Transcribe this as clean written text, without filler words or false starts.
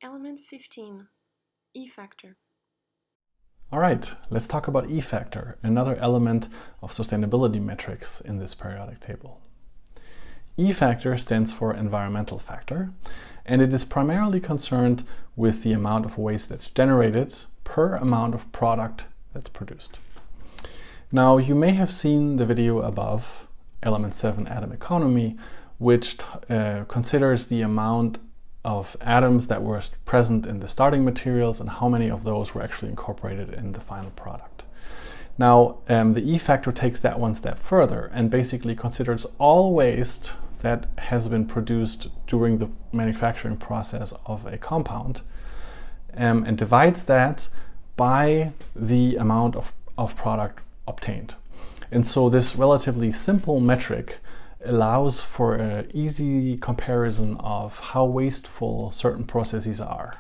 Element 15, E-factor. All right, let's talk about E-factor, another element of sustainability metrics in this periodic table. E-factor stands for environmental factor, and it is primarily concerned with the amount of waste that's generated per amount of product that's produced. Now, you may have seen the video above, Element 7, Atom Economy, which considers the amount of atoms that were present in the starting materials and how many of those were actually incorporated in the final product. Now, the E-factor takes that one step further and basically considers all waste that has been produced during the manufacturing process of a compound and divides that by the amount of product obtained. And so this relatively simple metric allows for an easy comparison of how wasteful certain processes are.